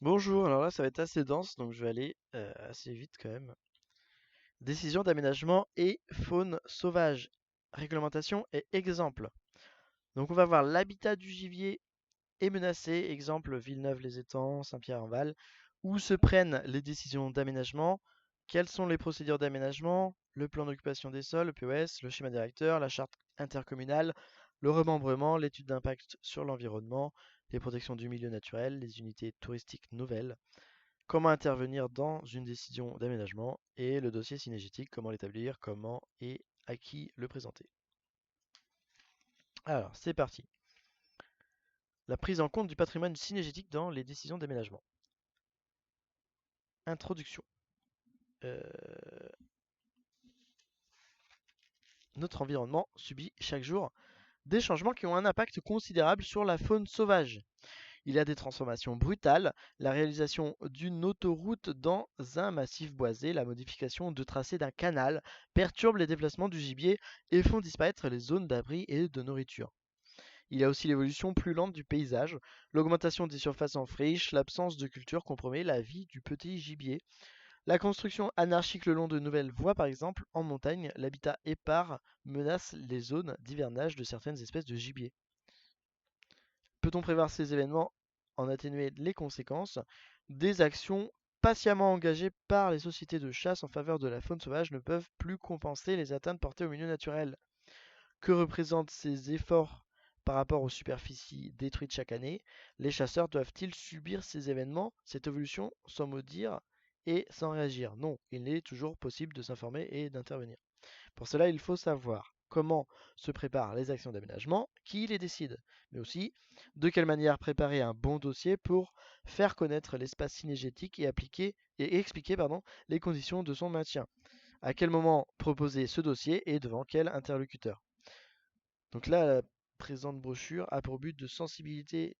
Bonjour, alors là ça va être assez dense donc je vais aller assez vite quand même. Décision d'aménagement et faune sauvage. Réglementation et exemple. Donc on va voir l'habitat du gibier est menacé, exemple Villeneuve-les-Étangs, Saint-Pierre-en-Val, où se prennent les décisions d'aménagement, quelles sont les procédures d'aménagement, le plan d'occupation des sols, le POS, le schéma directeur, la charte intercommunale, le remembrement, l'étude d'impact sur l'environnement, les protections du milieu naturel, les unités touristiques nouvelles, comment intervenir dans une décision d'aménagement et le dossier synégétique, comment l'établir, comment et à qui le présenter. Alors, c'est parti. La prise en compte du patrimoine synégétique dans les décisions d'aménagement. Introduction. Euh, Notre environnement subit chaque jour des changements qui ont un impact considérable sur la faune sauvage. Il y a des transformations brutales, la réalisation d'une autoroute dans un massif boisé, la modification de tracé d'un canal perturbe les déplacements du gibier et font disparaître les zones d'abri et de nourriture. Il y a aussi l'évolution plus lente du paysage, l'augmentation des surfaces en friche, l'absence de culture compromet la vie du petit gibier. La construction anarchique le long de nouvelles voies, par exemple, en montagne, l'habitat épars menace les zones d'hivernage de certaines espèces de gibier. Peut-on prévoir ces événements, en atténuer les conséquences? Des actions patiemment engagées par les sociétés de chasse en faveur de la faune sauvage ne peuvent plus compenser les atteintes portées au milieu naturel. Que représentent ces efforts par rapport aux superficies détruites chaque année? Les chasseurs doivent-ils subir ces événements, cette évolution, sans mot dire et sans réagir? Non, il est toujours possible de s'informer et d'intervenir. Pour cela, il faut savoir comment se préparent les actions d'aménagement, qui les décide, mais aussi de quelle manière préparer un bon dossier pour faire connaître l'espace synégétique et appliquer et expliquer les conditions de son maintien. À quel moment proposer ce dossier et devant quel interlocuteur. Donc là, la présente brochure a pour but de sensibiliser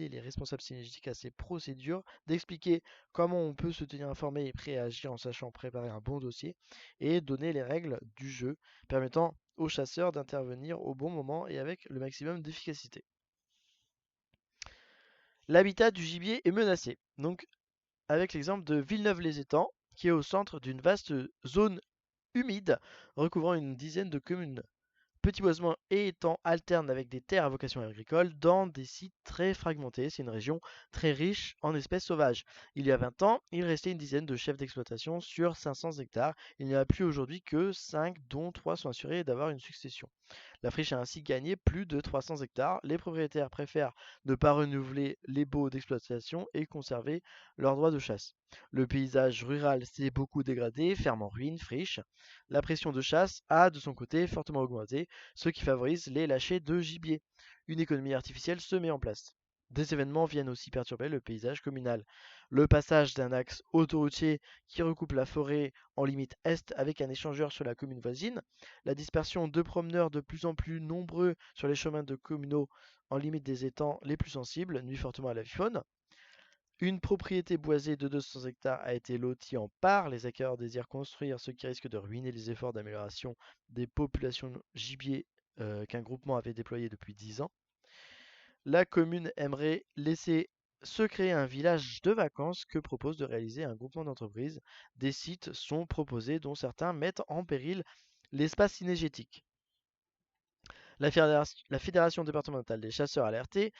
les responsables synergétiques à ces procédures, d'expliquer comment on peut se tenir informé et prêt à agir en sachant préparer un bon dossier, et donner les règles du jeu, permettant aux chasseurs d'intervenir au bon moment et avec le maximum d'efficacité. L'habitat du gibier est menacé. Donc, avec l'exemple de Villeneuve-les-Étangs, qui est au centre d'une vaste zone humide recouvrant une dizaine de communes. Petits boisements et étangs alternent avec des terres à vocation agricole dans des sites très fragmentés. C'est une région très riche en espèces sauvages. Il y a 20 ans, il restait une dizaine de chefs d'exploitation sur 500 hectares. Il n'y en a plus aujourd'hui que 5, dont 3 sont assurés d'avoir une succession. La friche a ainsi gagné plus de 300 hectares. Les propriétaires préfèrent ne pas renouveler les baux d'exploitation et conserver leurs droits de chasse. Le paysage rural s'est beaucoup dégradé, ferme en ruine, friche. La pression de chasse a, de son côté, fortement augmenté, ce qui favorise les lâchers de gibier. Une économie artificielle se met en place. Des événements viennent aussi perturber le paysage communal. Le passage d'un axe autoroutier qui recoupe la forêt en limite est avec un échangeur sur la commune voisine, la dispersion de promeneurs de plus en plus nombreux sur les chemins de communaux en limite des étangs les plus sensibles nuit fortement à la faune. Une propriété boisée de 200 hectares a été lotie en part. Les acquéreurs désirent construire, ce qui risque de ruiner les efforts d'amélioration des populations gibier qu'un groupement avait déployé depuis 10 ans. La commune aimerait laisser se créer un village de vacances que propose de réaliser un groupement d'entreprises. Des sites sont proposés dont certains mettent en péril l'espace synégétique. La fédération départementale des chasseurs alertés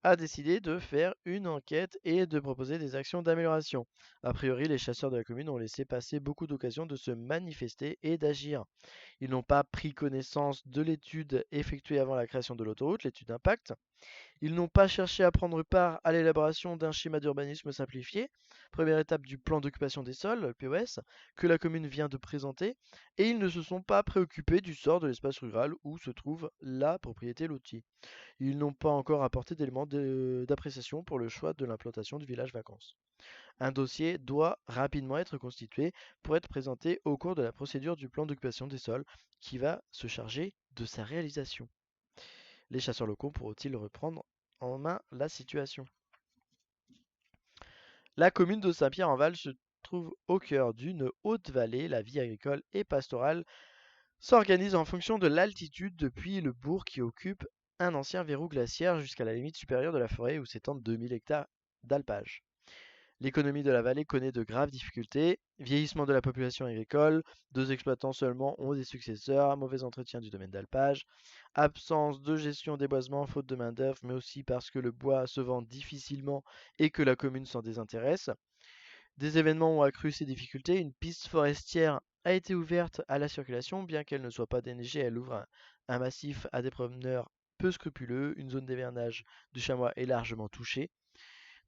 a décidé de faire une enquête et de proposer des actions d'amélioration. A priori, les chasseurs de la commune ont laissé passer beaucoup d'occasions de se manifester et d'agir. Ils n'ont pas pris connaissance de l'étude effectuée avant la création de l'autoroute, l'étude d'impact. Ils n'ont pas cherché à prendre part à l'élaboration d'un schéma d'urbanisme simplifié, première étape du plan d'occupation des sols, le POS, que la commune vient de présenter, et ils ne se sont pas préoccupés du sort de l'espace rural où se trouve la propriété lotie. Ils n'ont pas encore apporté d'éléments d'appréciation pour le choix de l'implantation du village vacances. Un dossier doit rapidement être constitué pour être présenté au cours de la procédure du plan d'occupation des sols qui va se charger de sa réalisation. Les chasseurs locaux pourront-ils reprendre en main la situation? La commune de Saint-Pierre-en-Val se trouve au cœur d'une haute vallée. La vie agricole et pastorale s'organise en fonction de l'altitude depuis le bourg qui occupe un ancien verrou glaciaire jusqu'à la limite supérieure de la forêt où s'étendent 2000 hectares d'alpage. L'économie de la vallée connaît de graves difficultés, vieillissement de la population agricole, 2 exploitants seulement ont des successeurs, mauvais entretien du domaine d'alpage, absence de gestion des boisements, faute de main-d'œuvre, mais aussi parce que le bois se vend difficilement et que la commune s'en désintéresse. Des événements ont accru ces difficultés. Une piste forestière a été ouverte à la circulation, bien qu'elle ne soit pas déneigée, elle ouvre un massif à des promeneurs peu scrupuleux. Une zone d'hivernage du chamois est largement touchée.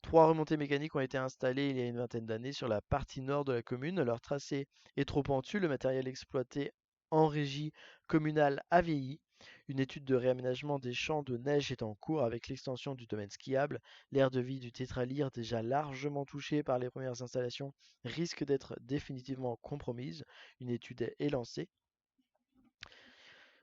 3 remontées mécaniques ont été installées il y a une vingtaine d'années sur la partie nord de la commune. Leur tracé est trop pentu, le matériel exploité en régie communale a vieilli. Une étude de réaménagement des champs de neige est en cours avec l'extension du domaine skiable. L'aire de vie du tétralyre, déjà largement touché par les premières installations, risque d'être définitivement compromise. Une étude est lancée.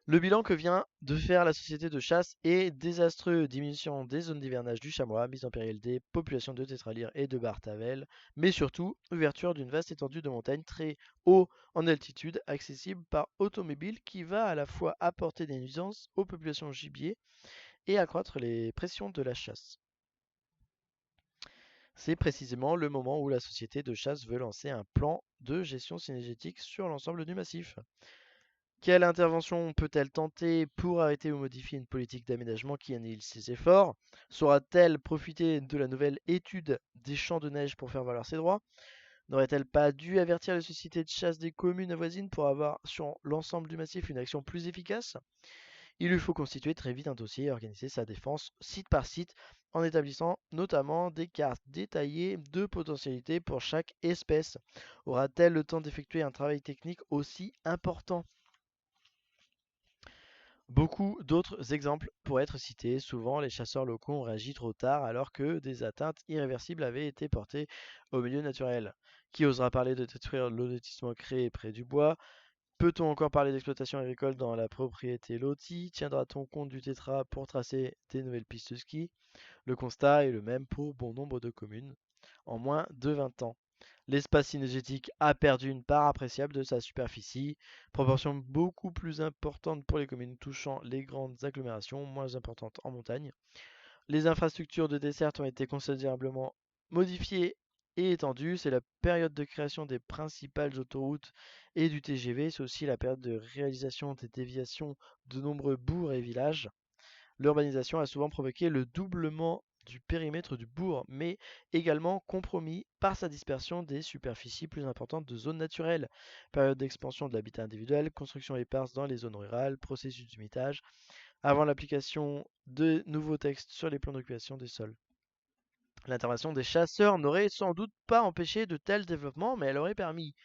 Le bilan que vient de faire la société de chasse est désastreux. Diminution des zones d'hivernage du chamois, mise en péril des populations de tétralyres et de bar-tavel, mais surtout ouverture d'une vaste étendue de montagnes très haut en altitude, accessible par automobile, qui va à la fois apporter des nuisances aux populations gibier et accroître les pressions de la chasse. C'est précisément le moment où la société de chasse veut lancer un plan de gestion synergétique sur l'ensemble du massif. Quelle intervention peut-elle tenter pour arrêter ou modifier une politique d'aménagement qui annihile ses efforts? Saura-t-elle profiter de la nouvelle étude des champs de neige pour faire valoir ses droits? N'aurait-elle pas dû avertir les sociétés de chasse des communes voisines pour avoir sur l'ensemble du massif une action plus efficace? Il lui faut constituer très vite un dossier et organiser sa défense site par site en établissant notamment des cartes détaillées de potentialité pour chaque espèce. Aura-t-elle le temps d'effectuer un travail technique aussi important? Beaucoup d'autres exemples pourraient être cités. Souvent, les chasseurs locaux ont réagi trop tard alors que des atteintes irréversibles avaient été portées au milieu naturel. Qui osera parler de détruire le lotissement créé près du bois? Peut-on encore parler d'exploitation agricole dans la propriété lotie? Tiendra-t-on compte du tétra pour tracer des nouvelles pistes de ski? Le constat est le même pour bon nombre de communes. En moins de 20 ans, l'espace synergétique a perdu une part appréciable de sa superficie, proportion beaucoup plus importante pour les communes touchant les grandes agglomérations, moins importante en montagne. Les infrastructures de desserte ont été considérablement modifiées et étendues. C'est la période de création des principales autoroutes et du TGV. C'est aussi la période de réalisation des déviations de nombreux bourgs et villages. L'urbanisation a souvent provoqué le doublement du périmètre du bourg, mais également compromis par sa dispersion des superficies plus importantes de zones naturelles. Période d'expansion de l'habitat individuel, construction éparse dans les zones rurales, processus d'humitage, avant l'application de nouveaux textes sur les plans d'occupation des sols. L'intervention des chasseurs n'aurait sans doute pas empêché de tels développements, mais elle aurait permis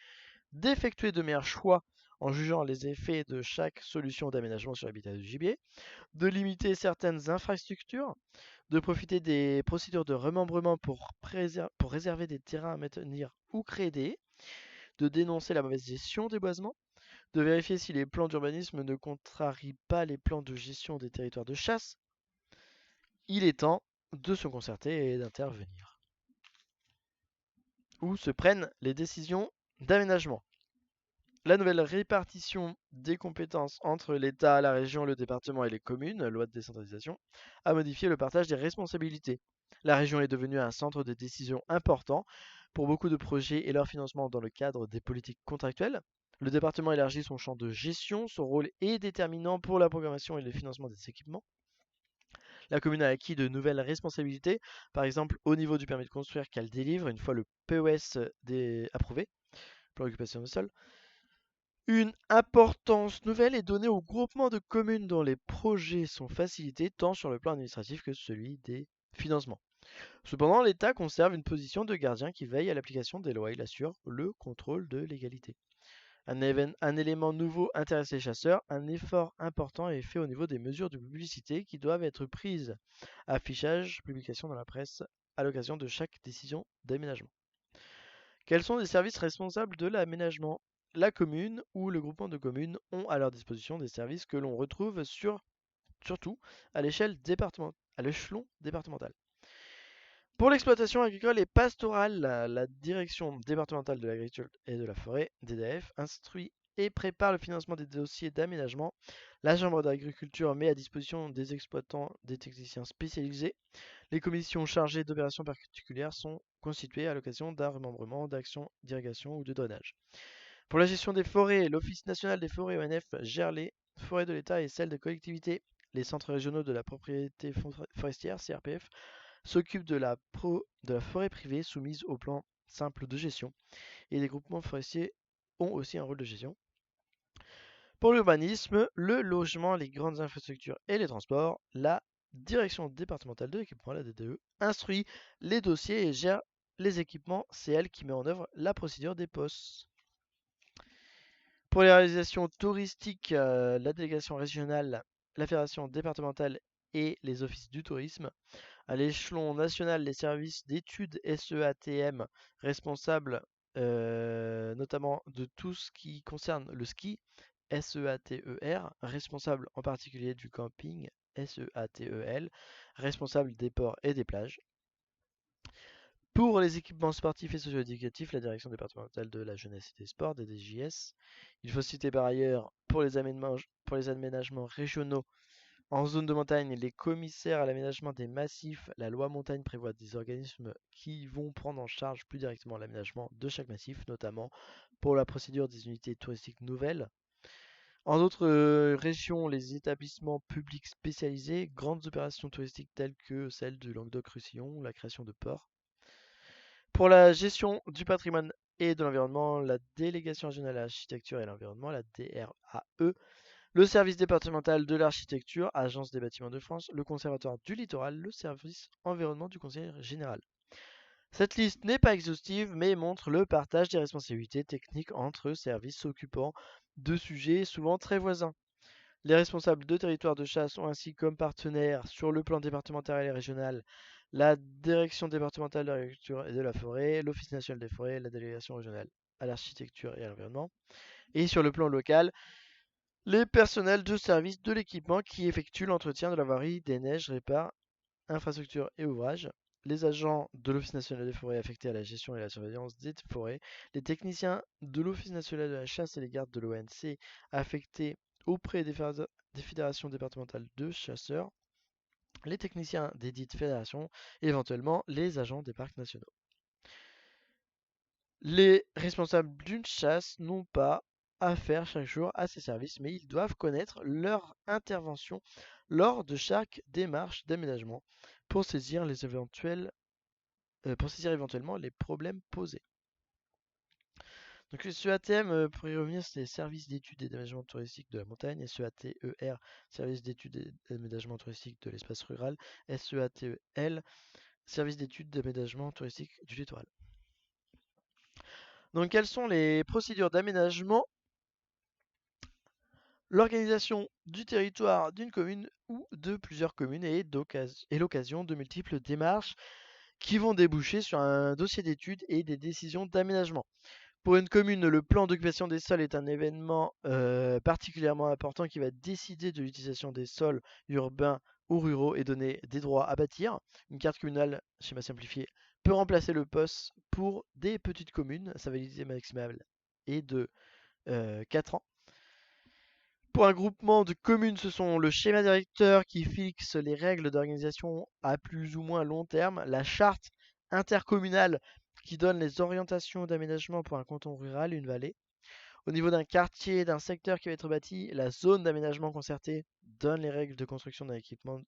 d'effectuer de meilleurs choix en jugeant les effets de chaque solution d'aménagement sur l'habitat du gibier, de limiter certaines infrastructures, de profiter des procédures de remembrement pour réserver des terrains à maintenir ou créer des haies, de dénoncer la mauvaise gestion des boisements, de vérifier si les plans d'urbanisme ne contrarient pas les plans de gestion des territoires de chasse. Il est temps de se concerter et d'intervenir. Où se prennent les décisions d'aménagement? La nouvelle répartition des compétences entre l'État, la région, le département et les communes, loi de décentralisation, a modifié le partage des responsabilités. La région est devenue un centre de décision important pour beaucoup de projets et leur financement dans le cadre des politiques contractuelles. Le département élargit son champ de gestion, son rôle est déterminant pour la programmation et le financement des équipements. La commune a acquis de nouvelles responsabilités, par exemple au niveau du permis de construire qu'elle délivre une fois le PES approuvé, plan d'occupation des sols. Une importance nouvelle est donnée au groupement de communes dont les projets sont facilités tant sur le plan administratif que celui des financements. Cependant, l'État conserve une position de gardien qui veille à l'application des lois. Il assure le contrôle de légalité. Un élément nouveau intéresse les chasseurs. Un effort important est fait au niveau des mesures de publicité qui doivent être prises. Affichage, publication dans la presse à l'occasion de chaque décision d'aménagement. Quels sont les services responsables de l'aménagement? La commune ou le groupement de communes ont à leur disposition des services que l'on retrouve surtout à l'échelon départemental. Pour l'exploitation agricole et pastorale, la direction départementale de l'agriculture et de la forêt, DDF, instruit et prépare le financement des dossiers d'aménagement. La chambre d'agriculture met à disposition des exploitants des techniciens spécialisés. Les commissions chargées d'opérations particulières sont constituées à l'occasion d'un remembrement d'actions d'irrigation ou de drainage. Pour la gestion des forêts, l'Office national des forêts ONF gère les forêts de l'État et celles des collectivités. Les centres régionaux de la propriété forestière, CRPF, s'occupent de la forêt privée soumise au plan simple de gestion. Et les groupements forestiers ont aussi un rôle de gestion. Pour l'urbanisme, le logement, les grandes infrastructures et les transports, la direction départementale de l'équipement, la DDE, instruit les dossiers et gère les équipements. C'est elle qui met en œuvre la procédure des POS. Pour les réalisations touristiques, la délégation régionale, la fédération départementale et les offices du tourisme. À l'échelon national, les services d'études SEATM responsables notamment de tout ce qui concerne le ski, SEATER, responsable en particulier du camping, SEATEL, responsable des ports et des plages. Pour les équipements sportifs et socio-éducatifs, la direction départementale de la jeunesse et des sports, DDJS. Il faut citer par ailleurs pour les aménagements régionaux en zone de montagne, les commissaires à l'aménagement des massifs, la loi montagne prévoit des organismes qui vont prendre en charge plus directement l'aménagement de chaque massif, notamment pour la procédure des unités touristiques nouvelles. En d'autres régions, les établissements publics spécialisés, grandes opérations touristiques telles que celle du Languedoc-Roussillon, la création de ports. Pour la gestion du patrimoine et de l'environnement, la délégation régionale à l'architecture et à l'environnement, la DRAE, le service départemental de l'architecture, Agence des bâtiments de France, le conservatoire du littoral, le service environnement du conseil général. Cette liste n'est pas exhaustive, mais montre le partage des responsabilités techniques entre services s'occupant de sujets souvent très voisins. Les responsables de territoires de chasse ont ainsi comme partenaires sur le plan départemental et régional la direction départementale de l'agriculture et de la forêt, l'Office national des forêts, la délégation régionale à l'architecture et à l'environnement. Et sur le plan local, les personnels de service de l'équipement qui effectuent l'entretien de la voirie, des neiges, réparent, infrastructures et ouvrages, les agents de l'Office national des forêts affectés à la gestion et à la surveillance des forêts, les techniciens de l'Office national de la chasse et les gardes de l'ONC affectés auprès des fédérations départementales de chasseurs, les techniciens des dites fédérations et éventuellement les agents des parcs nationaux. Les responsables d'une chasse n'ont pas à faire chaque jour à ces services, mais ils doivent connaître leur intervention lors de chaque démarche d'aménagement pour saisir éventuellement les problèmes posés. Donc ce ATM, pour y revenir, c'est service d'études et d'aménagement touristique de la montagne, SEATER, service d'études et d'aménagement touristique de l'espace rural, SEATEL, service d'études d'aménagement touristique du littoral. Donc quelles sont les procédures d'aménagement? L'organisation du territoire d'une commune ou de plusieurs communes et l'occasion de multiples démarches qui vont déboucher sur un dossier d'études et des décisions d'aménagement. Pour une commune, le plan d'occupation des sols est un événement particulièrement important qui va décider de l'utilisation des sols urbains ou ruraux et donner des droits à bâtir. Une carte communale, schéma simplifié, peut remplacer le POS pour des petites communes. Sa validité maximale est de 4 ans. Pour un groupement de communes, ce sont le schéma directeur qui fixe les règles d'organisation à plus ou moins long terme, la charte intercommunale qui donne les orientations d'aménagement pour un canton rural, une vallée. Au niveau d'un quartier, d'un secteur qui va être bâti, la zone d'aménagement concerté donne les règles de construction d'un équipement.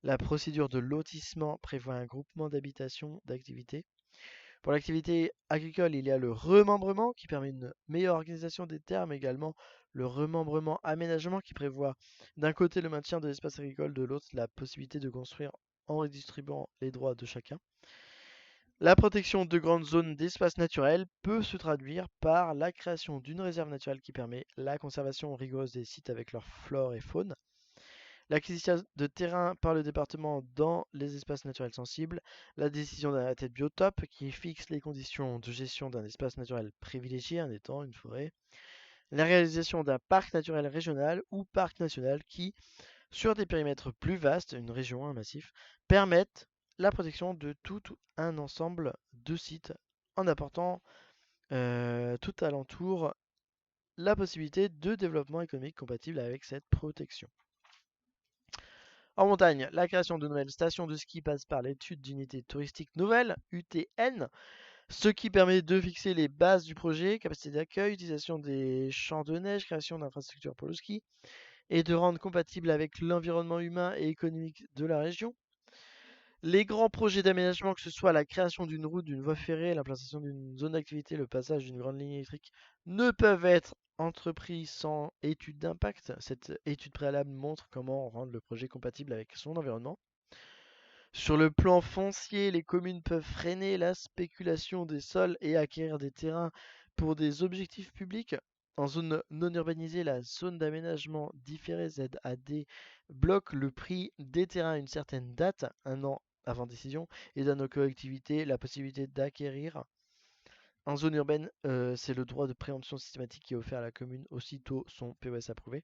La procédure de lotissement prévoit un groupement d'habitation, d'activités. Pour l'activité agricole, il y a le remembrement qui permet une meilleure organisation des terres, mais également le remembrement aménagement qui prévoit d'un côté le maintien de l'espace agricole, de l'autre la possibilité de construire en redistribuant les droits de chacun. La protection de grandes zones d'espace naturel peut se traduire par la création d'une réserve naturelle qui permet la conservation rigoureuse des sites avec leur flore et faune. L'acquisition de terrain par le département dans les espaces naturels sensibles, la décision d'un arrêté de biotope qui fixe les conditions de gestion d'un espace naturel privilégié, un étang, une forêt, la réalisation d'un parc naturel régional ou parc national qui, sur des périmètres plus vastes, une région, un massif, permettent la protection de tout un ensemble de sites en apportant tout alentour la possibilité de développement économique compatible avec cette protection. En montagne, la création de nouvelles stations de ski passe par l'étude d'unités touristiques nouvelles, UTN, ce qui permet de fixer les bases du projet, capacité d'accueil, utilisation des champs de neige, création d'infrastructures pour le ski, et de rendre compatible avec l'environnement humain et économique de la région. Les grands projets d'aménagement, que ce soit la création d'une route, d'une voie ferrée, l'implantation d'une zone d'activité, le passage d'une grande ligne électrique, ne peuvent être entrepris sans étude d'impact. Cette étude préalable montre comment rendre le projet compatible avec son environnement. Sur le plan foncier, les communes peuvent freiner la spéculation des sols et acquérir des terrains pour des objectifs publics. En zone non urbanisée, la zone d'aménagement différé ZAD bloque le prix des terrains à une certaine date, un an avant décision, et donne aux collectivités la possibilité d'acquérir. En zone urbaine, c'est le droit de préemption systématique qui est offert à la commune aussitôt son POS approuvé.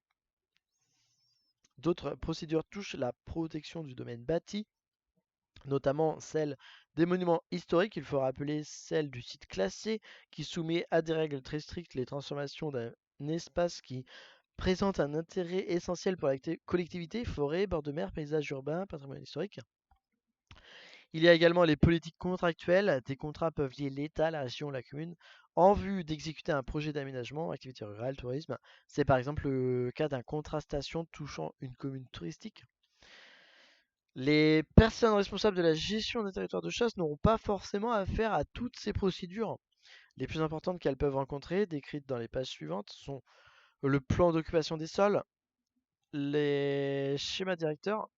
D'autres procédures touchent la protection du domaine bâti, notamment celle des monuments historiques. Il faut rappeler celle du site classé qui soumet à des règles très strictes les transformations d'un espace qui présente un intérêt essentiel pour la collectivité, forêt, bord de mer, paysage urbain, patrimoine historique. Il y a également les politiques contractuelles. Des contrats peuvent lier l'État, la région, la commune en vue d'exécuter un projet d'aménagement, activité rurale, tourisme. C'est par exemple le cas d'un contrat station touchant une commune touristique. Les personnes responsables de la gestion des territoires de chasse n'auront pas forcément affaire à toutes ces procédures. Les plus importantes qu'elles peuvent rencontrer, décrites dans les pages suivantes, sont le plan d'occupation des sols, les schémas directeurs,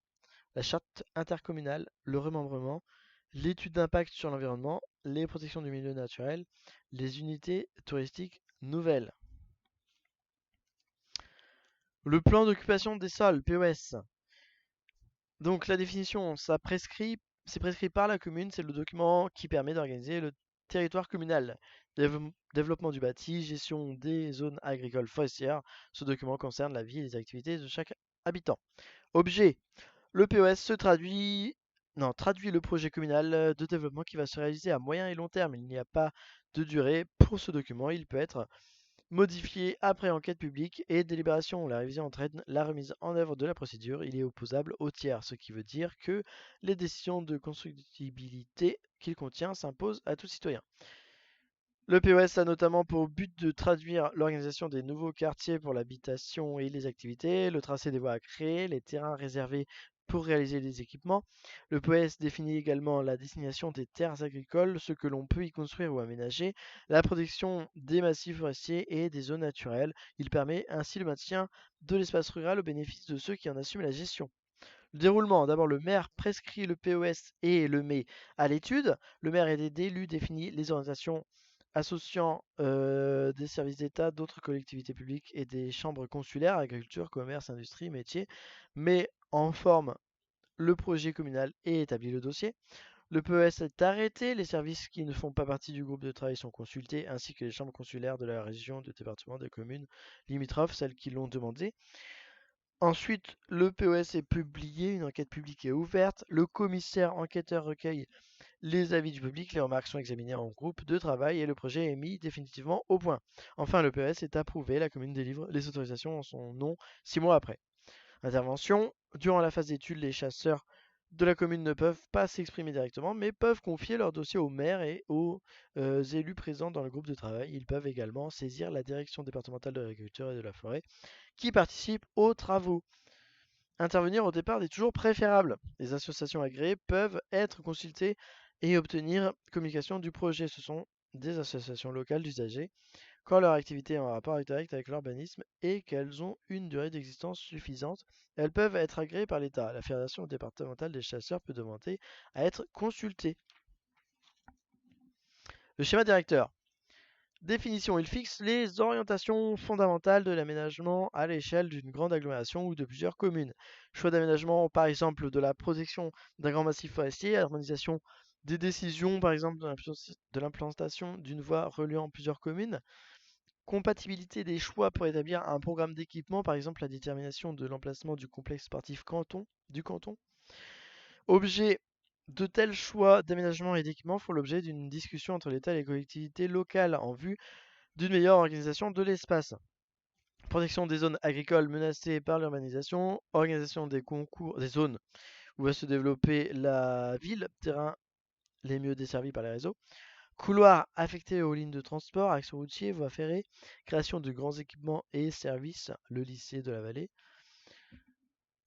la charte intercommunale, le remembrement, l'étude d'impact sur l'environnement, les protections du milieu naturel, les unités touristiques nouvelles. Le plan d'occupation des sols, POS. Donc la définition, c'est prescrit par la commune, c'est le document qui permet d'organiser le territoire communal. Développement du bâti, gestion des zones agricoles forestières. Ce document concerne la vie et les activités de chaque habitant. Objet, le POS traduit le projet communal de développement qui va se réaliser à moyen et long terme. Il n'y a pas de durée pour ce document. Il peut être modifié après enquête publique et délibération. La révision entraîne la remise en œuvre de la procédure. Il est opposable au tiers, ce qui veut dire que les décisions de constructibilité qu'il contient s'imposent à tout citoyen. Le POS a notamment pour but de traduire l'organisation des nouveaux quartiers pour l'habitation et les activités, le tracé des voies à créer, les terrains réservés pour réaliser les équipements. Le POS définit également la destination des terres agricoles, ce que l'on peut y construire ou aménager, la protection des massifs forestiers et des zones naturelles. Il permet ainsi le maintien de l'espace rural au bénéfice de ceux qui en assument la gestion. Le déroulement, d'abord le maire prescrit le POS et le met à l'étude. Le maire et des élus définissent les orientations associant des services d'État, d'autres collectivités publiques et des chambres consulaires, agriculture, commerce, industrie, métiers, met en forme le projet communal et établit le dossier. Le POS est arrêté, les services qui ne font pas partie du groupe de travail sont consultés, ainsi que les chambres consulaires de la région, du département, des communes limitrophes, celles qui l'ont demandé. Ensuite, le POS est publié, une enquête publique est ouverte, le commissaire enquêteur recueille les avis du public, les remarques sont examinées en groupe de travail et le projet est mis définitivement au point. Enfin, le POS est approuvé, la commune délivre les autorisations en son nom 6 mois après. Intervention, durant la phase d'étude, les chasseurs de la commune ne peuvent pas s'exprimer directement, mais peuvent confier leur dossier au maire et aux élus présents dans le groupe de travail. Ils peuvent également saisir la direction départementale de l'agriculture et de la forêt qui participe aux travaux. Intervenir au départ est toujours préférable. Les associations agréées peuvent être consultées et obtenir communication du projet. Ce sont des associations locales d'usagers quand leur activité est en rapport direct avec l'urbanisme et qu'elles ont une durée d'existence suffisante. Elles peuvent être agréées par l'État. La Fédération départementale des chasseurs peut demander à être consultée. Le schéma directeur. Définition, il fixe les orientations fondamentales de l'aménagement à l'échelle d'une grande agglomération ou de plusieurs communes. Choix d'aménagement, par exemple, de la protection d'un grand massif forestier, harmonisation des décisions, par exemple, de l'implantation d'une voie reliant plusieurs communes. Compatibilité des choix pour établir un programme d'équipement, par exemple la détermination de l'emplacement du complexe sportif du canton. Objet, de tels choix d'aménagement et d'équipement font l'objet d'une discussion entre l'État et les collectivités locales en vue d'une meilleure organisation de l'espace. Protection des zones agricoles menacées par l'urbanisation, organisation des concours des zones où va se développer la ville, terrain les mieux desservis par les réseaux, couloirs affectés aux lignes de transport, axes routiers, voies ferrées, création de grands équipements et services, le lycée de la vallée.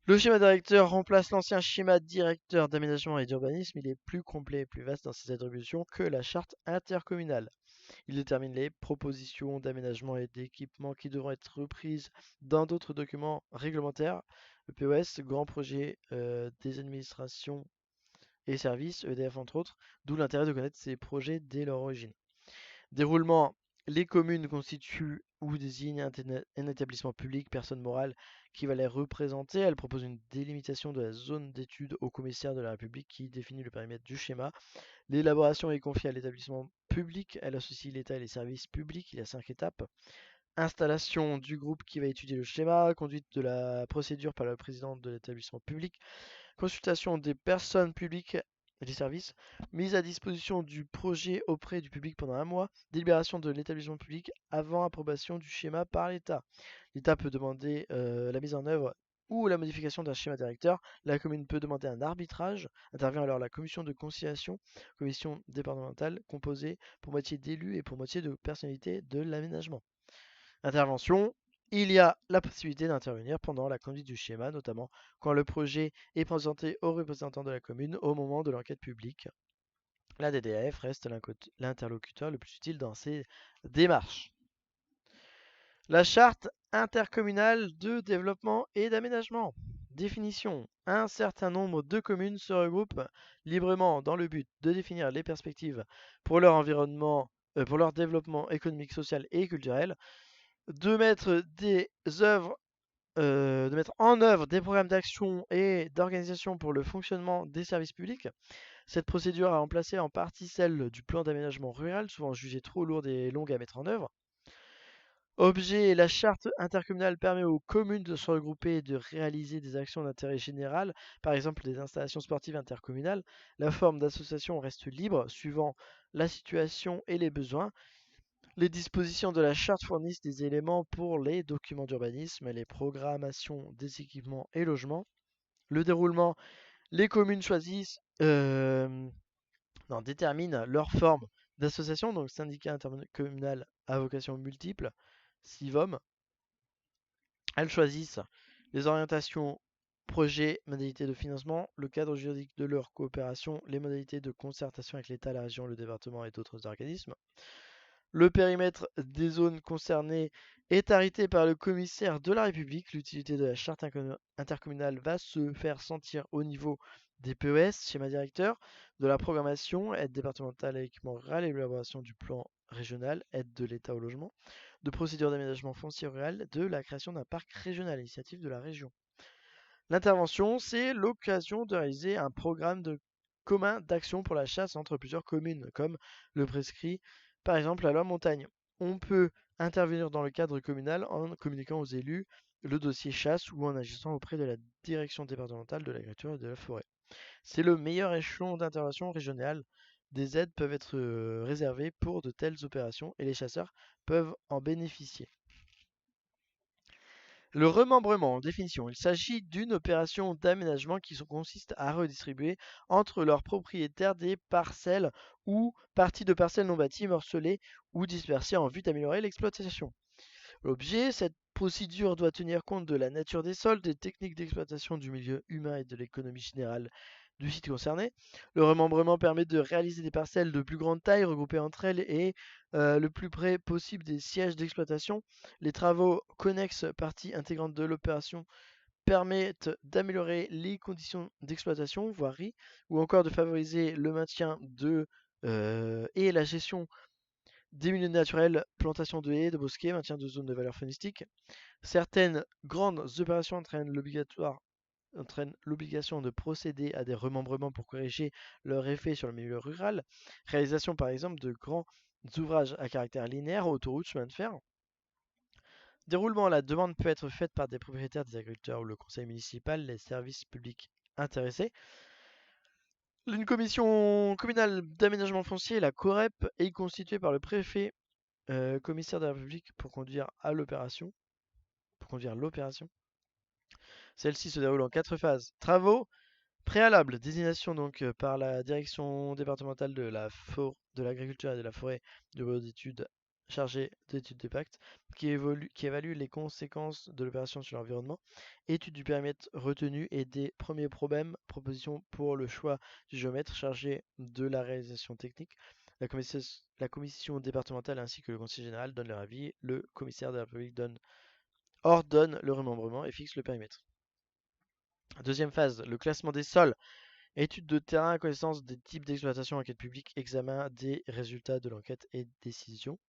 Le schéma directeur remplace l'ancien schéma directeur d'aménagement et d'urbanisme. Il est plus complet et plus vaste dans ses attributions que la charte intercommunale. Il détermine les propositions d'aménagement et d'équipement qui devront être reprises dans d'autres documents réglementaires. Le POS, grand projet des administrations et services, EDF entre autres, d'où l'intérêt de connaître ces projets dès leur origine. Déroulement, les communes constituent ou désignent un établissement public, personne morale, qui va les représenter. Elle propose une délimitation de la zone d'étude au commissaire de la République qui définit le périmètre du schéma. L'élaboration est confiée à l'établissement public. Elle associe l'État et les services publics. Il y a 5 étapes. Installation du groupe qui va étudier le schéma, conduite de la procédure par le président de l'établissement public, consultation des personnes publiques et des services, mise à disposition du projet auprès du public pendant un mois, délibération de l'établissement public avant approbation du schéma par l'État. L'État peut demander la mise en œuvre ou la modification d'un schéma directeur. La commune peut demander un arbitrage. Intervient alors la commission de conciliation, commission départementale composée pour moitié d'élus et pour moitié de personnalités de l'aménagement. Intervention, il y a la possibilité d'intervenir pendant la conduite du schéma, notamment quand le projet est présenté aux représentants de la commune au moment de l'enquête publique. La DDF reste l'interlocuteur le plus utile dans ces démarches. La charte intercommunale de développement et d'aménagement. Définition. Un certain nombre de communes se regroupent librement dans le but de définir les perspectives pour leur environnement, pour leur développement économique, social et culturel, de mettre de mettre en œuvre des programmes d'action et d'organisation pour le fonctionnement des services publics. Cette procédure a remplacé en partie celle du plan d'aménagement rural, souvent jugée trop lourde et longue à mettre en œuvre. Objet, la charte intercommunale permet aux communes de se regrouper et de réaliser des actions d'intérêt général, par exemple des installations sportives intercommunales. La forme d'association reste libre, suivant la situation et les besoins. Les dispositions de la charte fournissent des éléments pour les documents d'urbanisme, les programmations des équipements et logements. Le déroulement, les communes déterminent leur forme d'association, donc syndicat intercommunal à vocation multiple, SIVOM. Elles choisissent les orientations, projets, modalités de financement, le cadre juridique de leur coopération, les modalités de concertation avec l'État, la région, le département et d'autres organismes. Le périmètre des zones concernées est arrêté par le commissaire de la République. L'utilité de la charte intercommunale va se faire sentir au niveau des PES, schéma directeur, de la programmation, aide départementale à l'équipement rural et l'élaboration du plan régional, aide de l'État au logement, de procédures d'aménagement foncier rural, de la création d'un parc régional, initiative de la région. L'intervention, c'est l'occasion de réaliser un programme commun d'action pour la chasse entre plusieurs communes, comme le prescrit par exemple la loi montagne. On peut intervenir dans le cadre communal en communiquant aux élus le dossier chasse ou en agissant auprès de la direction départementale de l'agriculture et de la forêt. C'est le meilleur échelon d'intervention régionale. Des aides peuvent être réservées pour de telles opérations et les chasseurs peuvent en bénéficier. Le remembrement, définition, il s'agit d'une opération d'aménagement qui consiste à redistribuer entre leurs propriétaires des parcelles ou parties de parcelles non bâties, morcelées ou dispersées en vue d'améliorer l'exploitation. L'objet, cette procédure doit tenir compte de la nature des sols, des techniques d'exploitation du milieu humain et de l'économie générale du site concerné. Le remembrement permet de réaliser des parcelles de plus grande taille regroupées entre elles et le plus près possible des sièges d'exploitation. Les travaux connexes, partie intégrante de l'opération, permettent d'améliorer les conditions d'exploitation, voirie, ou encore de favoriser le maintien et la gestion des milieux naturels, plantation de haies, de bosquets, maintien de zones de valeur faunistique. Certaines grandes opérations entraînent l'obligation de procéder à des remembrements pour corriger leur effet sur le milieu rural. Réalisation par exemple de grands ouvrages à caractère linéaire, autoroutes, chemins de fer. Déroulement, la demande peut être faite par des propriétaires, des agriculteurs ou le conseil municipal, les services publics intéressés. Une commission communale d'aménagement foncier, la COREP, est constituée par le préfet commissaire de la République pour conduire à l'opération. pour conduire l'opération. Celle-ci se déroule en 4 phases. Travaux préalables, désignation donc par la direction départementale de l'agriculture et de la forêt du bureau d'études chargé d'études d'impact qui évalue les conséquences de l'opération sur l'environnement, étude du périmètre retenu et des premiers problèmes, propositions pour le choix du géomètre chargé de la réalisation technique. La commission départementale ainsi que le conseil général donnent leur avis. Le commissaire de la République ordonne le remembrement et fixe le périmètre. Deuxième phase, le classement des sols. Étude de terrain, connaissance des types d'exploitation, enquête publique, examen des résultats de l'enquête et décision.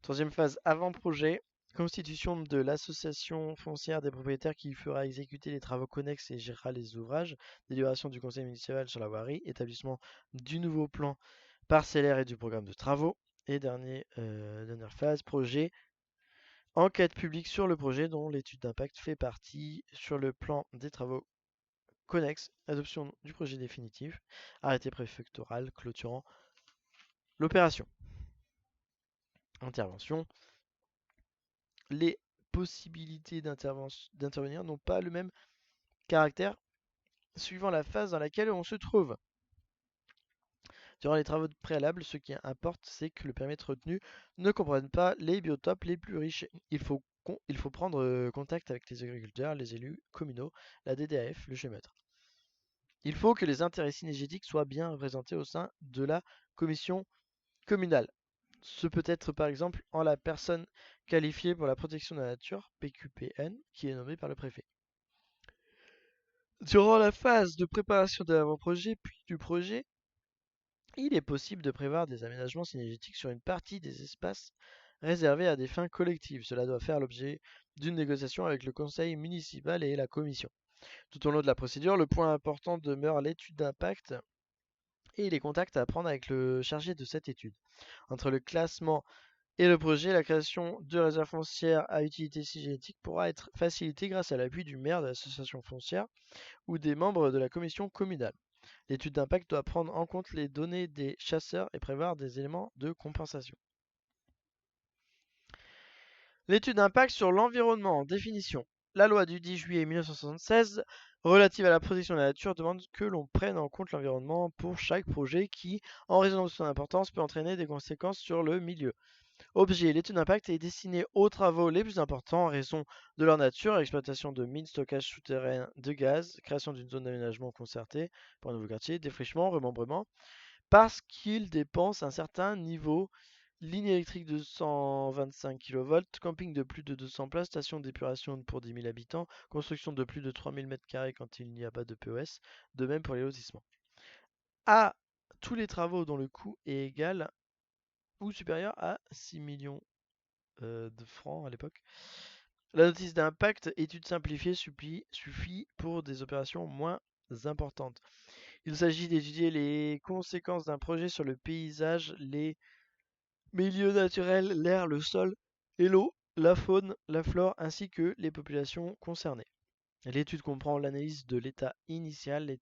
Troisième phase, avant-projet. Constitution de l'association foncière des propriétaires qui fera exécuter les travaux connexes et gérera les ouvrages. Délibération du conseil municipal sur la voirie. Établissement du nouveau plan parcellaire et du programme de travaux. Et dernière phase, projet. Enquête publique sur le projet dont l'étude d'impact fait partie sur le plan des travaux connexes. Adoption du projet définitif. Arrêté préfectoral clôturant l'opération. Intervention. Les possibilités d'intervenir n'ont pas le même caractère suivant la phase dans laquelle on se trouve. Durant les travaux préalables, ce qui importe, c'est que le périmètre retenu ne comprenne pas les biotopes les plus riches. Il faut prendre contact avec les agriculteurs, les élus communaux, la DDAF, le géomètre. Il faut que les intérêts synergétiques soient bien représentés au sein de la commission communale. Ce peut être par exemple en la personne qualifiée pour la protection de la nature, PQPN, qui est nommée par le préfet. Durant la phase de préparation de l'avant-projet puis du projet, il est possible de prévoir des aménagements synergétiques sur une partie des espaces réservés à des fins collectives. Cela doit faire l'objet d'une négociation avec le conseil municipal et la commission. Tout au long de la procédure, le point important demeure l'étude d'impact et les contacts à prendre avec le chargé de cette étude. Entre le classement et le projet, la création de réserves foncières à utilité synergétique pourra être facilitée grâce à l'appui du maire de l'association foncière ou des membres de la commission communale. L'étude d'impact doit prendre en compte les données des chasseurs et prévoir des éléments de compensation. L'étude d'impact sur l'environnement. Définition. La loi du 10 juillet 1976 relative à la protection de la nature demande que l'on prenne en compte l'environnement pour chaque projet qui, en raison de son importance, peut entraîner des conséquences sur le milieu. Objet. L'étude d'impact est destinée aux travaux les plus importants en raison de leur nature, exploitation de mines, stockage souterrain de gaz, création d'une zone d'aménagement concertée pour un nouveau quartier, défrichement, remembrement, parce qu'ils dépensent un certain niveau. Ligne électrique de 125 kV, camping de plus de 200 places, station d'épuration pour 10 000 habitants, construction de plus de 3000 m² quand il n'y a pas de POS, de même pour les lotissements. À tous les travaux dont le coût est égal ou supérieur à 6 millions de francs à l'époque. La notice d'impact, étude simplifiée, suffit pour des opérations moins importantes. Il s'agit d'étudier les conséquences d'un projet sur le paysage, les milieux naturels, l'air, le sol et l'eau, la faune, la flore ainsi que les populations concernées. L'étude comprend l'analyse de l'état initial,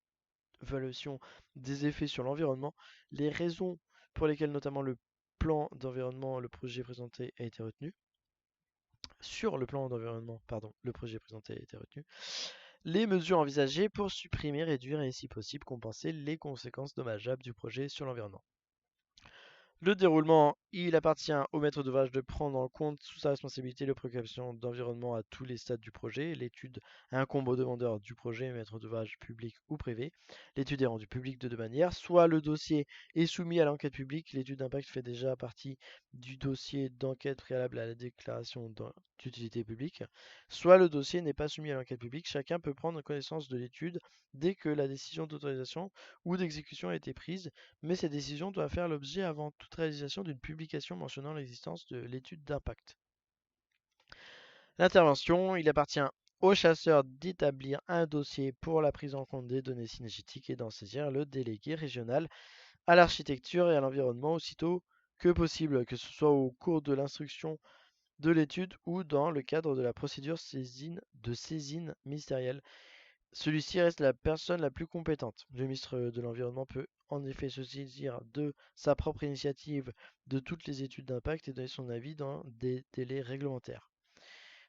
l'évaluation des effets sur l'environnement, les raisons pour lesquelles notamment le plan d'environnement, le projet présenté a été retenu. Sur le plan d'environnement, pardon, le projet présenté a été retenu. Les mesures envisagées pour supprimer, réduire et si possible compenser les conséquences dommageables du projet sur l'environnement. Le déroulement, il appartient au maître d'ouvrage de prendre en compte sous sa responsabilité les préoccupations d'environnement à tous les stades du projet. L'étude incombe au demandeur du projet, maître d'ouvrage public ou privé. L'étude est rendue publique de deux manières. Soit le dossier est soumis à l'enquête publique, l'étude d'impact fait déjà partie du dossier d'enquête préalable à la déclaration d'utilité publique. Soit le dossier n'est pas soumis à l'enquête publique, chacun peut prendre connaissance de l'étude dès que la décision d'autorisation ou d'exécution a été prise, mais cette décision doit faire l'objet avant toute réalisation d'une publication mentionnant l'existence de l'étude d'impact. L'intervention, il appartient au chasseur d'établir un dossier pour la prise en compte des données synergétiques et d'en saisir le délégué régional à l'architecture et à l'environnement aussitôt que possible, que ce soit au cours de l'instruction de l'étude ou dans le cadre de la procédure de saisine ministérielle. Celui-ci reste la personne la plus compétente. Le ministre de l'Environnement peut en effet se saisir de sa propre initiative de toutes les études d'impact et donner son avis dans des délais réglementaires.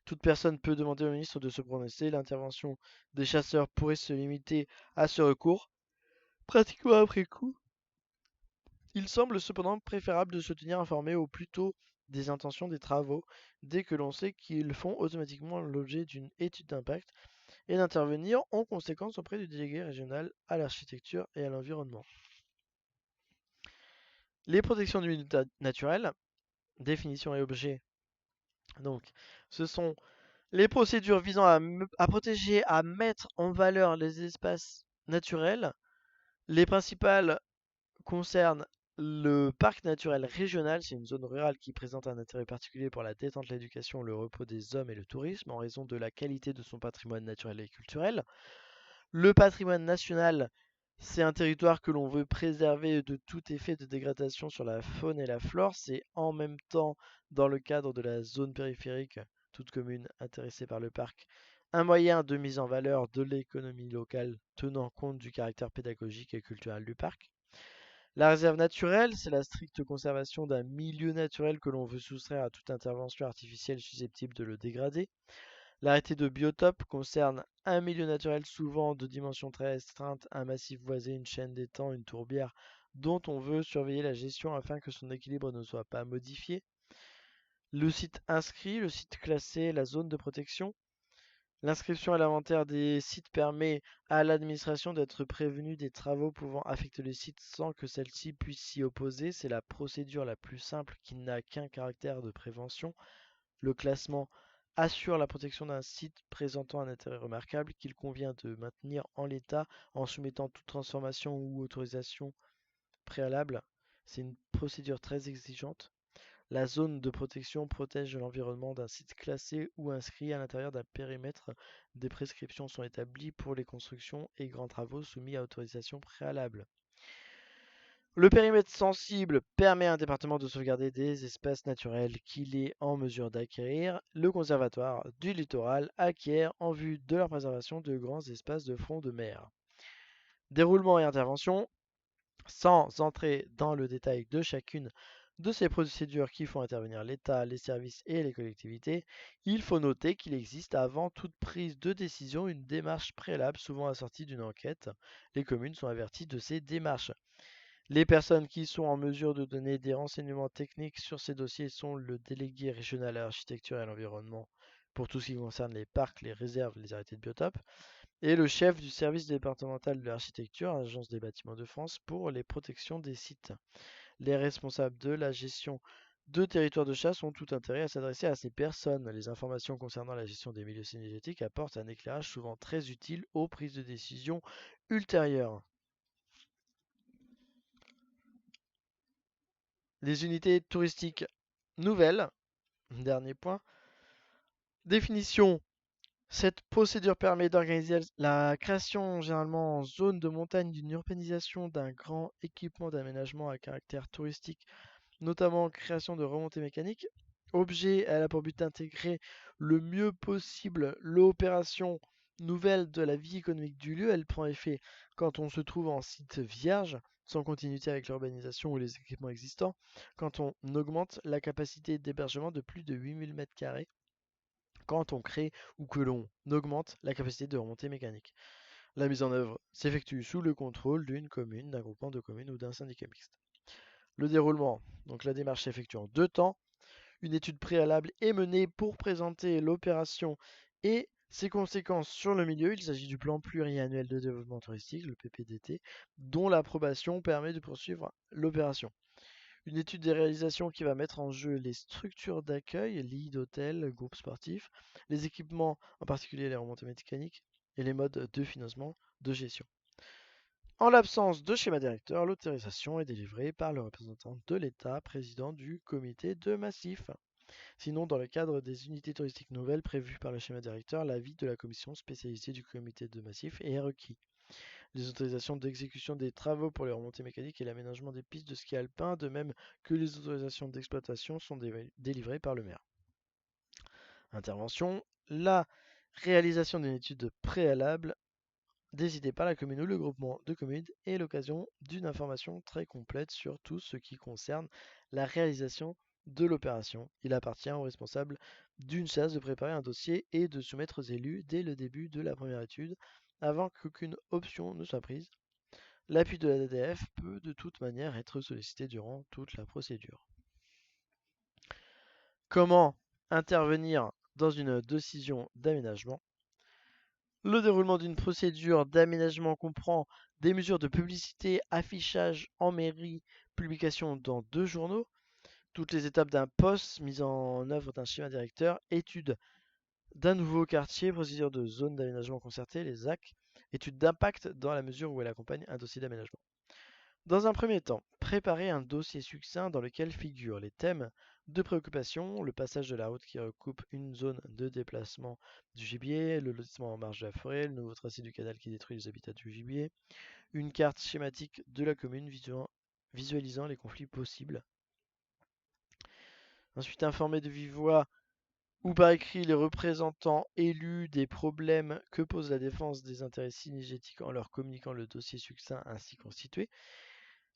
Toute personne peut demander au ministre de se prononcer. L'intervention des chasseurs pourrait se limiter à ce recours. Pratiquement après coup, il semble cependant préférable de se tenir informé au plus tôt des intentions des travaux, dès que l'on sait qu'ils font automatiquement l'objet d'une étude d'impact, et d'intervenir en conséquence auprès du délégué régional à l'architecture et à l'environnement. Les protections du milieu naturel, définition et objet. Donc, ce sont les procédures visant à protéger, à mettre en valeur les espaces naturels. Les principales concernent le parc naturel régional, c'est une zone rurale qui présente un intérêt particulier pour la détente, l'éducation, le repos des hommes et le tourisme en raison de la qualité de son patrimoine naturel et culturel. Le patrimoine national, c'est un territoire que l'on veut préserver de tout effet de dégradation sur la faune et la flore. C'est en même temps, dans le cadre de la zone périphérique, toute commune intéressée par le parc, un moyen de mise en valeur de l'économie locale tenant compte du caractère pédagogique et culturel du parc. La réserve naturelle, c'est la stricte conservation d'un milieu naturel que l'on veut soustraire à toute intervention artificielle susceptible de le dégrader. L'arrêté de biotope concerne un milieu naturel souvent de dimension très restreinte, un massif voisin, une chaîne d'étangs, une tourbière, dont on veut surveiller la gestion afin que son équilibre ne soit pas modifié. Le site inscrit, le site classé, la zone de protection. L'inscription à l'inventaire des sites permet à l'administration d'être prévenue des travaux pouvant affecter le site sans que celle-ci puisse s'y opposer. C'est la procédure la plus simple qui n'a qu'un caractère de prévention. Le classement assure la protection d'un site présentant un intérêt remarquable qu'il convient de maintenir en l'état en soumettant toute transformation ou autorisation préalable. C'est une procédure très exigeante. La zone de protection protège l'environnement d'un site classé ou inscrit à l'intérieur d'un périmètre. Des prescriptions sont établies pour les constructions et grands travaux soumis à autorisation préalable. Le périmètre sensible permet à un département de sauvegarder des espaces naturels qu'il est en mesure d'acquérir. Le conservatoire du littoral acquiert en vue de leur préservation de grands espaces de front de mer. Déroulement et intervention. Sans entrer dans le détail de chacune de ces procédures qui font intervenir l'État, les services et les collectivités, il faut noter qu'il existe avant toute prise de décision une démarche préalable souvent assortie d'une enquête. Les communes sont averties de ces démarches. Les personnes qui sont en mesure de donner des renseignements techniques sur ces dossiers sont le délégué régional à l'architecture et à l'environnement pour tout ce qui concerne les parcs, les réserves, les arrêtés de biotope, et le chef du service départemental de l'architecture, Agence des bâtiments de France, pour les protections des sites. Les responsables de la gestion de territoires de chasse ont tout intérêt à s'adresser à ces personnes. Les informations concernant la gestion des milieux synergétiques apportent un éclairage souvent très utile aux prises de décision ultérieures. Les unités touristiques nouvelles, dernier point. Définition. Cette procédure permet d'organiser la création généralement en zone de montagne d'une urbanisation d'un grand équipement d'aménagement à caractère touristique, notamment création de remontées mécaniques. Objet, elle a pour but d'intégrer le mieux possible l'opération nouvelle de la vie économique du lieu. Elle prend effet quand on se trouve en site vierge, sans continuité avec l'urbanisation ou les équipements existants, quand on augmente la capacité d'hébergement de plus de 8000 m², quand on crée ou que l'on augmente la capacité de remontée mécanique. La mise en œuvre s'effectue sous le contrôle d'une commune, d'un groupement de communes ou d'un syndicat mixte. Le déroulement, donc la démarche s'effectue en 2 temps. Une étude préalable est menée pour présenter l'opération et ses conséquences sur le milieu. Il s'agit du plan pluriannuel de développement touristique, le PPDT, dont l'approbation permet de poursuivre l'opération. Une étude des réalisations qui va mettre en jeu les structures d'accueil, lits d'hôtels, groupes sportifs, les équipements, en particulier les remontées mécaniques, et les modes de financement de gestion. En l'absence de schéma directeur, l'autorisation est délivrée par le représentant de l'État, président du comité de massif. Sinon, dans le cadre des unités touristiques nouvelles prévues par le schéma directeur, l'avis de la commission spécialisée du comité de massif est requis. Les autorisations d'exécution des travaux pour les remontées mécaniques et l'aménagement des pistes de ski alpin, de même que les autorisations d'exploitation, sont délivrées par le maire. Intervention. La réalisation d'une étude préalable décidée par la commune ou le groupement de communes est l'occasion d'une information très complète sur tout ce qui concerne la réalisation de l'opération. Il appartient au responsable d'une chasse de préparer un dossier et de soumettre aux élus dès le début de la première étude, avant qu'aucune option ne soit prise. L'appui de la DDF peut de toute manière être sollicité durant toute la procédure. Comment intervenir dans une décision d'aménagement? Le déroulement d'une procédure d'aménagement comprend des mesures de publicité, affichage en mairie, publication dans 2 journaux, toutes les étapes d'un poste, mise en œuvre d'un schéma directeur, étude d'un nouveau quartier, procédure de zone d'aménagement concerté, les ZAC, étude d'impact dans la mesure où elle accompagne un dossier d'aménagement. Dans un premier temps, préparer un dossier succinct dans lequel figurent les thèmes de préoccupation, le passage de la route qui recoupe une zone de déplacement du gibier, le lotissement en marge de la forêt, le nouveau tracé du canal qui détruit les habitats du gibier, une carte schématique de la commune visualisant les conflits possibles. Ensuite, informer de vive voix ou par écrit les représentants élus des problèmes que pose la défense des intérêts synergétiques en leur communiquant le dossier succinct ainsi constitué.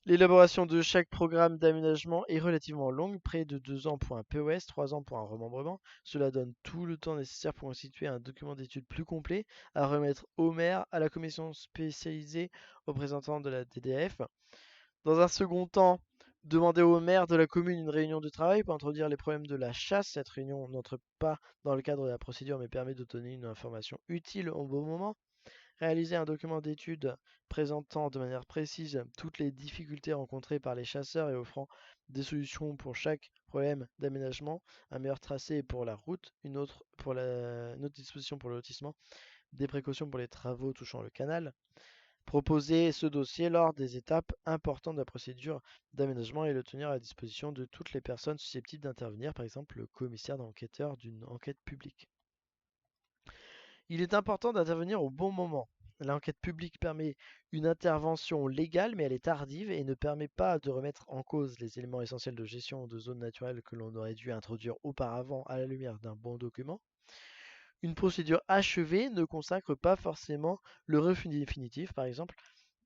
L'élaboration de chaque programme d'aménagement est relativement longue, près de 2 ans pour un POS, 3 ans pour un remembrement. Cela donne tout le temps nécessaire pour constituer un document d'étude plus complet à remettre au maire, à la commission spécialisée, aux représentants de la DDF. Dans un second temps, demander au maire de la commune une réunion de travail pour introduire les problèmes de la chasse. Cette réunion n'entre pas dans le cadre de la procédure mais permet de donner une information utile au bon moment. Réaliser un document d'étude présentant de manière précise toutes les difficultés rencontrées par les chasseurs et offrant des solutions pour chaque problème d'aménagement, un meilleur tracé pour la route, une autre disposition pour le lotissement, des précautions pour les travaux touchant le canal. Proposer ce dossier lors des étapes importantes de la procédure d'aménagement et le tenir à la disposition de toutes les personnes susceptibles d'intervenir, par exemple le commissaire d'enquêteur d'une enquête publique. Il est important d'intervenir au bon moment. L'enquête publique permet une intervention légale, mais elle est tardive et ne permet pas de remettre en cause les éléments essentiels de gestion de zones naturelles que l'on aurait dû introduire auparavant à la lumière d'un bon document. Une procédure achevée ne consacre pas forcément le refus définitif. Par exemple,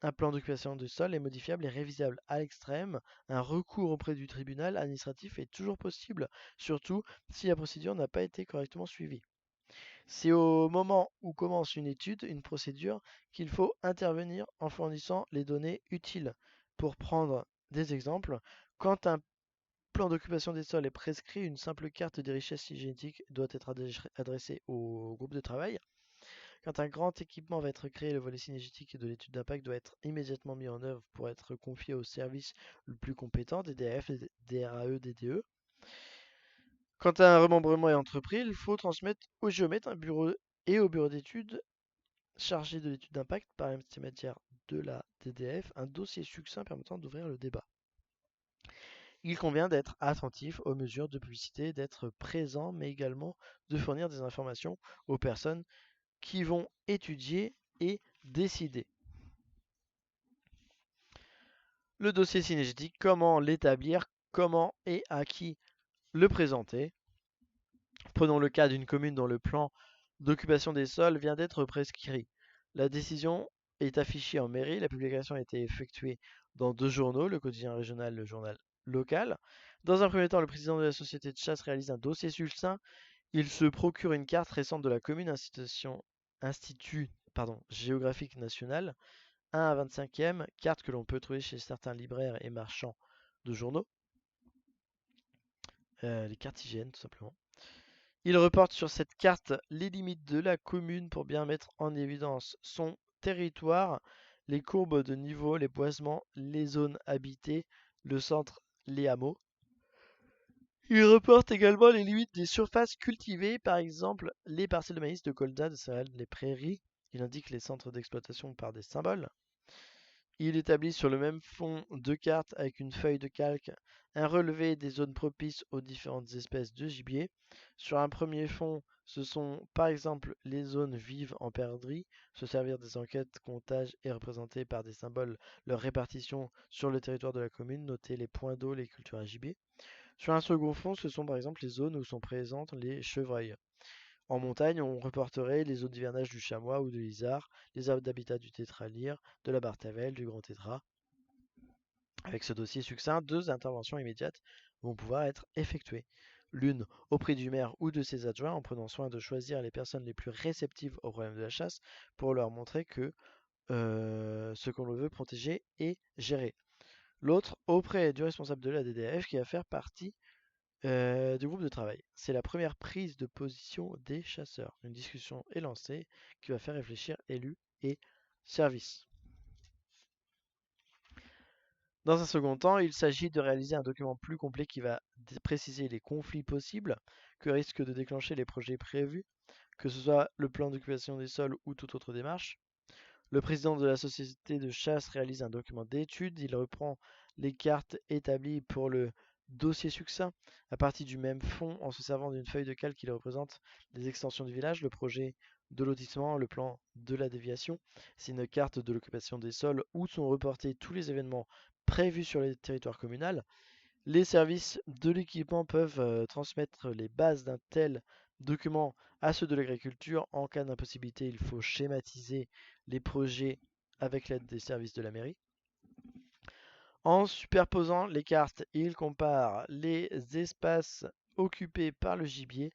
un plan d'occupation du sol est modifiable et révisable à l'extrême. Un recours auprès du tribunal administratif est toujours possible, surtout si la procédure n'a pas été correctement suivie. C'est au moment où commence une étude, une procédure, qu'il faut intervenir en fournissant les données utiles. Pour prendre des exemples, quand un plan d'occupation des sols est prescrit, une simple carte des richesses génétiques doit être adressée au groupe de travail. Quand un grand équipement va être créé, le volet synergétique de l'étude d'impact doit être immédiatement mis en œuvre pour être confié au service le plus compétent, DDF, DRAE, DDE. Quand un remembrement est entrepris, il faut transmettre au géomètre et au bureau d'études chargé de l'étude d'impact par l'intermédiaire de la DDF un dossier succinct permettant d'ouvrir le débat. Il convient d'être attentif aux mesures de publicité, d'être présent, mais également de fournir des informations aux personnes qui vont étudier et décider. Le dossier synergétique, comment l'établir, comment et à qui le présenter. Prenons le cas d'une commune dont le plan d'occupation des sols vient d'être prescrit. La décision est affichée en mairie, la publication a été effectuée dans 2 journaux, le quotidien régional et le journal local. Dans un premier temps, le président de la société de chasse réalise un dossier succinct. Il se procure une carte récente de la commune, institut géographique national, 1 à 25e, carte que l'on peut trouver chez certains libraires et marchands de journaux. Les cartes IGN tout simplement. Il reporte sur cette carte les limites de la commune pour bien mettre en évidence son territoire, les courbes de niveau, les boisements, les zones habitées, le centre, les hameaux. Il reporte également les limites des surfaces cultivées, par exemple les parcelles de maïs, de colza, de céréales, les prairies. Il indique les centres d'exploitation par des symboles. Il établit sur le même fond 2 cartes avec une feuille de calque un relevé des zones propices aux différentes espèces de gibier. Sur un premier fond, ce sont par exemple les zones vives en perdrix. Se servir des enquêtes, comptages et représenter par des symboles leur répartition sur le territoire de la commune. Noter les points d'eau, les cultures à gibier. Sur un second fond, ce sont par exemple les zones où sont présentes les chevreuils. En montagne, on reporterait les zones d'hivernage du chamois ou de l'isard, les zones d'habitat du tétralyre, de la bartavelle, du grand tétra. Avec ce dossier succinct, 2 interventions immédiates vont pouvoir être effectuées. L'une auprès du maire ou de ses adjoints en prenant soin de choisir les personnes les plus réceptives au problème de la chasse pour leur montrer que ce qu'on veut protéger est géré. L'autre auprès du responsable de la DDF qui va faire partie du groupe de travail. C'est la première prise de position des chasseurs. Une discussion est lancée qui va faire réfléchir élus et services. Dans un second temps, il s'agit de réaliser un document plus complet qui va préciser les conflits possibles que risquent de déclencher les projets prévus, que ce soit le plan d'occupation des sols ou toute autre démarche. Le président de la société de chasse réalise un document d'étude. Il reprend les cartes établies pour le dossier succinct à partir du même fond en se servant d'une feuille de calque qui représente les extensions du village, le projet de lotissement, le plan de la déviation. C'est une carte de l'occupation des sols où sont reportés tous les événements prévus sur les territoires communaux. Les services de l'équipement peuvent transmettre les bases d'un tel document à ceux de l'agriculture. En cas d'impossibilité, il faut schématiser les projets avec l'aide des services de la mairie. En superposant les cartes, il compare les espaces occupés par le gibier,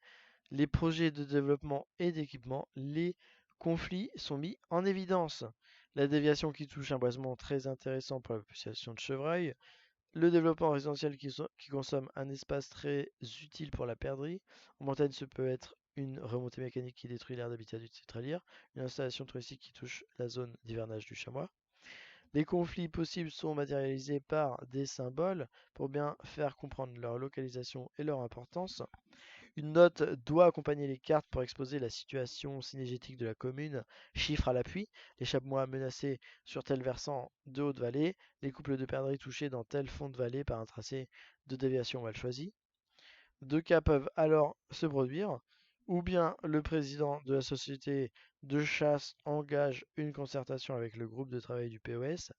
les projets de développement et d'équipement. Les conflits sont mis en évidence. La déviation qui touche un boisement très intéressant pour la population de chevreuil, le développement résidentiel qui consomme un espace très utile pour la perdrix. En montagne, ce peut être une remontée mécanique qui détruit l'aire d'habitat du tétralyre, une installation touristique qui touche la zone d'hivernage du chamois. Les conflits possibles sont matérialisés par des symboles pour bien faire comprendre leur localisation et leur importance. Une note doit accompagner les cartes pour exposer la situation synégétique de la commune, chiffres à l'appui, les chamois menacés sur tel versant de haute vallée, les couples de perdrix touchés dans tel fond de vallée par un tracé de déviation mal choisi. Deux cas peuvent alors se produire, ou bien le président de la société de chasse engage une concertation avec le groupe de travail du POS.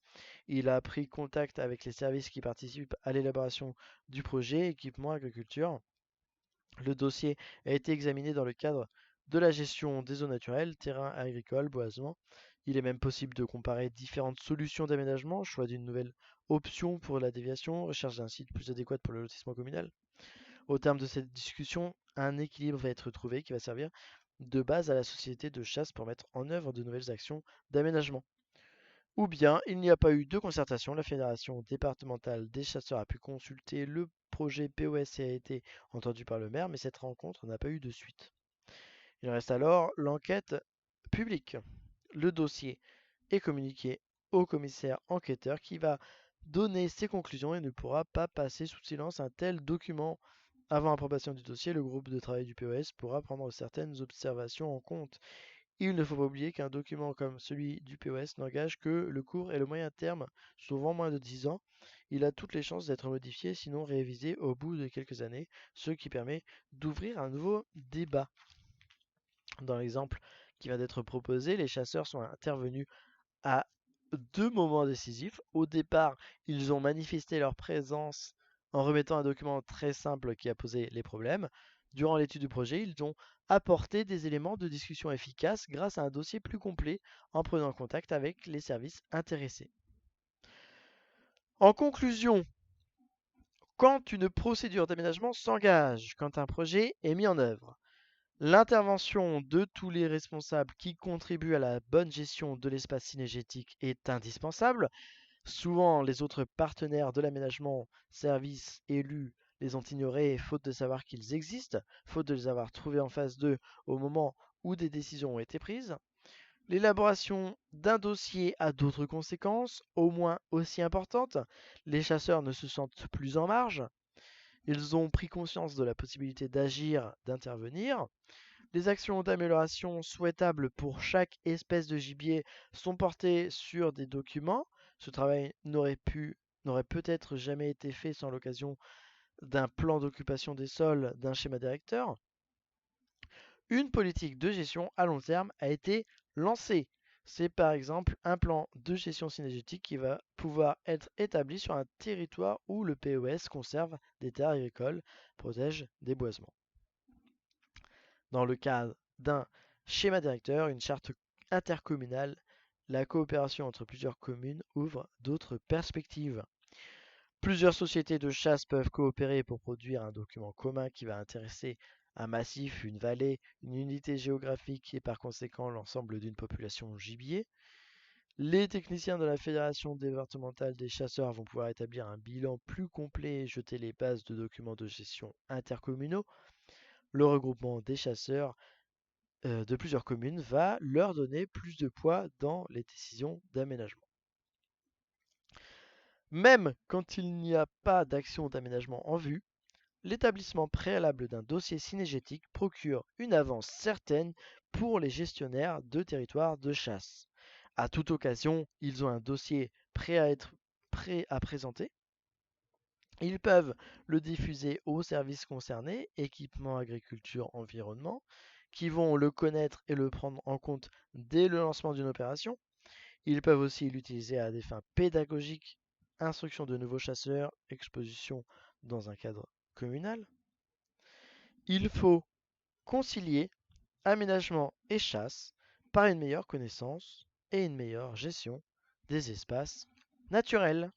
Il a pris contact avec les services qui participent à l'élaboration du projet équipement agriculture. Le dossier a été examiné dans le cadre de la gestion des eaux naturelles, terrains agricoles, boisement. Il est même possible de comparer différentes solutions d'aménagement, choix d'une nouvelle option pour la déviation, recherche d'un site plus adéquat pour le lotissement communal. Au terme de cette discussion, un équilibre va être trouvé qui va servir de base à la société de chasse pour mettre en œuvre de nouvelles actions d'aménagement. Ou bien il n'y a pas eu de concertation, la fédération départementale des chasseurs a pu consulter le projet POS et a été entendu par le maire, mais cette rencontre n'a pas eu de suite. Il reste alors l'enquête publique. Le dossier est communiqué au commissaire enquêteur qui va donner ses conclusions et ne pourra pas passer sous silence un tel document. Avant approbation du dossier, le groupe de travail du POS pourra prendre certaines observations en compte. Il ne faut pas oublier qu'un document comme celui du POS n'engage que le court et le moyen terme, souvent moins de 10 ans. Il a toutes les chances d'être modifié, sinon révisé au bout de quelques années, ce qui permet d'ouvrir un nouveau débat. Dans l'exemple qui vient d'être proposé, les chasseurs sont intervenus à deux moments décisifs. Au départ, ils ont manifesté leur présence en remettant un document très simple qui a posé les problèmes. Durant l'étude du projet, ils ont apporté des éléments de discussion efficaces grâce à un dossier plus complet en prenant contact avec les services intéressés. En conclusion, quand une procédure d'aménagement s'engage, quand un projet est mis en œuvre, l'intervention de tous les responsables qui contribuent à la bonne gestion de l'espace synégétique est indispensable. Souvent, les autres partenaires de l'aménagement, services, élus, les ont ignorés faute de savoir qu'ils existent, faute de les avoir trouvés en face d'eux au moment où des décisions ont été prises. L'élaboration d'un dossier a d'autres conséquences, au moins aussi importantes. Les chasseurs ne se sentent plus en marge. Ils ont pris conscience de la possibilité d'agir, d'intervenir. Les actions d'amélioration souhaitables pour chaque espèce de gibier sont portées sur des documents. Ce travail n'aurait peut-être jamais été fait sans l'occasion d'un plan d'occupation des sols, d'un schéma directeur. Une politique de gestion à long terme a été lancée. C'est par exemple un plan de gestion synergétique qui va pouvoir être établi sur un territoire où le POS conserve des terres agricoles, protège des boisements. Dans le cadre d'un schéma directeur, une charte intercommunale, la coopération entre plusieurs communes ouvre d'autres perspectives. Plusieurs sociétés de chasse peuvent coopérer pour produire un document commun qui va intéresser un massif, une vallée, une unité géographique et par conséquent l'ensemble d'une population gibier. Les techniciens de la Fédération départementale des chasseurs vont pouvoir établir un bilan plus complet et jeter les bases de documents de gestion intercommunaux. Le regroupement des chasseurs de plusieurs communes va leur donner plus de poids dans les décisions d'aménagement. Même quand il n'y a pas d'action d'aménagement en vue, l'établissement préalable d'un dossier cinégétique procure une avance certaine pour les gestionnaires de territoires de chasse. À toute occasion, ils ont un dossier prêt à présenter. Ils peuvent le diffuser aux services concernés, équipement, agriculture, environnement, qui vont le connaître et le prendre en compte dès le lancement d'une opération. Ils peuvent aussi l'utiliser à des fins pédagogiques, instruction de nouveaux chasseurs, exposition dans un cadre communal. Il faut concilier aménagement et chasse par une meilleure connaissance et une meilleure gestion des espaces naturels.